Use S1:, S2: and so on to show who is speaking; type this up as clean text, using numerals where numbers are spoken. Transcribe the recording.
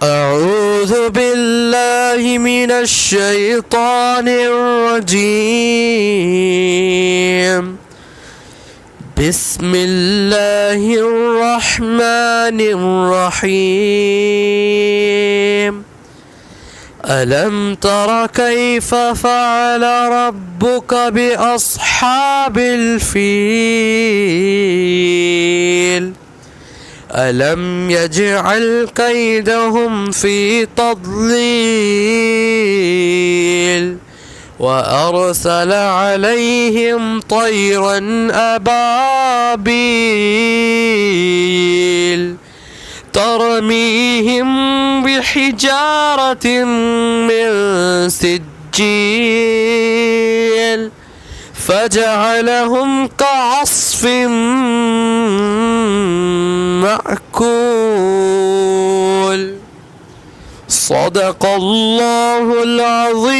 S1: أعوذ بالله من الشيطان الرجيم. بسم الله الرحمن الرحيم. ألم تر كيف فعل ربك بأصحاب الفيل؟ ألم يجعل كيدهم في تضليل وأرسل عليهم طيرا أبابيل ترميهم بحجارة من سجيل فجعلهم كعصف مأكول. صدق الله العظيم.